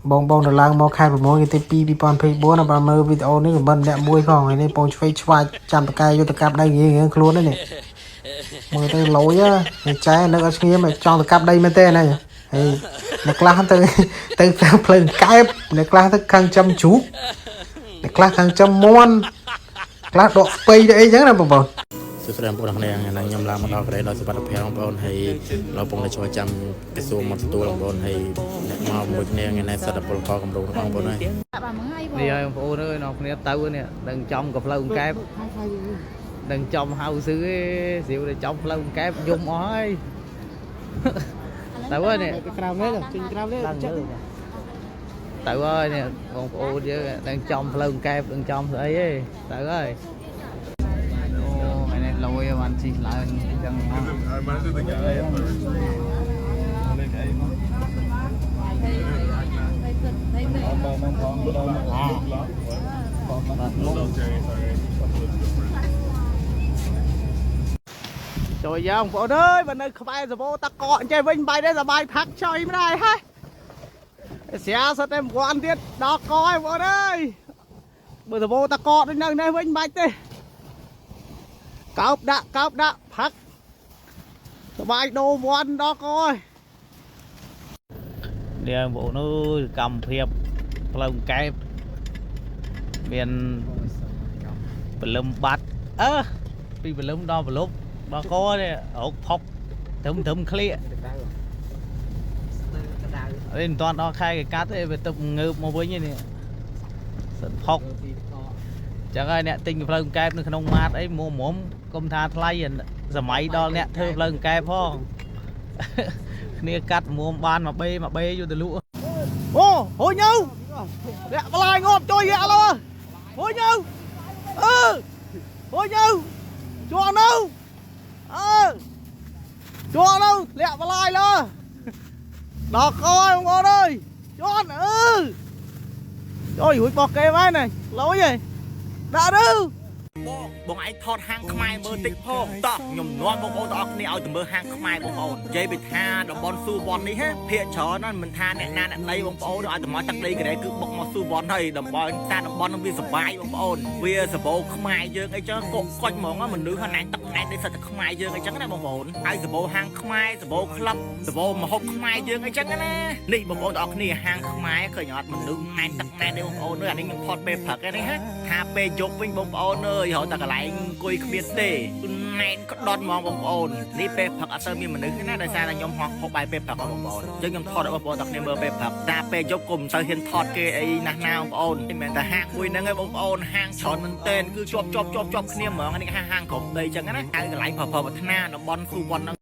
bong đờ lang mò khai một mối cái pi pi pon phi búa là bà mơ video này của mình đẹp mui còn này này bong phi xoay chạm tay vô tập cặp đây gì luôn đấy này mơ tay lối á trái nó có nghe mà cho tập cặp đây mới tên này thì nó class từ từ lên cái nó class từ khăn chăm chú nó class khăn chăm môn class độ pay đấy chứ là bong សួស្តីបងប្អូនអ្នកនាងខ្ញុំឡើងមកដល់កន្លែងដោយសុវត្ថិភាពបងប្អូនហើយเราពងតែជួយចាំក្រសួងមកទទួលបងប្អូនហើយអ្នកមកមួយគ្នាថ្ងៃនេះសិទ្ធិពលកកម្រងបងប្អូនហើយនេះហើយបងប្អូនអើយអ្នកគ្នាទៅនេះដឹងចំក៏ផ្លូវកែបដឹងចំហៅស៊ឺឯងស្រីតែចំផ្លូវកែបយំអស់ហើយទៅហើយនេះក្រៅនេះចេញក្រៅនេះចិត្តទៅហើយនេះបងប្អូនយើងដឹងចំផ្លូវកែបដឹងចំស្អីឯងទៅហើយ lôi bạn chỉ lại chân trời ơi ông phụ ơi bên đây bay rồi vô ta cọ chơi vinh bay đây là bay thắt chơi mới đây ha xe sao em quan tiết đó coi phụ ơi bây giờ vô ta cọ đến nơi này vinh bay đi cọp đãพักสบายโดวันดอกcoiเดี๋ยวbộ nó cầm phiệp lồng kẹp miền bờ lâm bát vì bờ lâm đo bờ lốp đó có đây ốc phọc thấm khlia bên toàn đó khai cái cát ấy về tập ngư một với như này sân phọc chẳng ai nè tinh cái lồng kẹp nó không mát ấy mua mồm công tha thay giờ máy đo nè thơ lần kẹp phong nia cắt mua ban mà bê vô từ lũ ô hôi nhau nè lại ngộp trôi vậy luôn hôi nhau hôi nhau cho đâu cho đâu lẹ lại luôn đọt coi ông ngon ơi cho trời ơi bọt kê vai này lỗi gì đã đâu បងឯងថតហាងខ្មែរមើលតិចផងតោះខ្ញុំនាំបងប្អូនទាំងអស់គ្នាឲ្យទៅមើលហាងខ្មែរបងប្អូននិយាយពីថាតំបន់ស៊ូវ័ននេះហ៎ភាគច្រើនហ្នឹងមិនថាអ្នកណាអ្នកណីបងប្អូនឲ្យទៅមកទឹកដីកែគឺបុកមកស៊ូវ័នហើយតំបន់ហ្នឹងវាសុបាយបងប្អូនវាសបោខ្មែរយើងអីចឹងកុកកុចហ្មងមនុស្សហ្នឹងណែទឹកណែនេះសិតតែខ្មែរយើងអីចឹងណាបងប្អូនហើយសបោហាងខ្មែរសបោក្លឹបសបោមហូបខ្មែរយើងអីចឹងណានេះបងប្អូនទាំងអស់គ្នាហាងខ្មែរឃើញអត់មនុស្សណែទឹកណែនេះបងប្អូនអានេះខ្ញុំថតពេលព្រឹកនេះហ៎ថាពេលយប់វិញបងប្អូនអើយរហូតតែកន្លែងអង្គុយគ្មានទេណែនក៏ដុតហ្មងបងប្អូននេះពេលព្រឹកអត់សូវមានមនុស្សទេណាដោយសារតែខ្ញុំហោះបាយពេលព្រឹកបងប្អូនអញ្ចឹងខ្ញុំថតឲ្យបងប្អូនទាំងគ្នាមើលពេលព្រឹកតែពេលយប់ក៏មិនសូវហ៊ានថតគេអីណាស់ណាបងប្អូនមិនមែនតែហាងមួយហ្នឹងឯងបងប្អូនហាងច្រើនមែនទែនគឺជាប់គ្នាហ្មងនេះហាងក្រុមដីអញ្ចឹងណាហើយកន្លែងប្រពន្ធប្រាថ្នាតំបន់ស៊ូវ័នហ្នឹង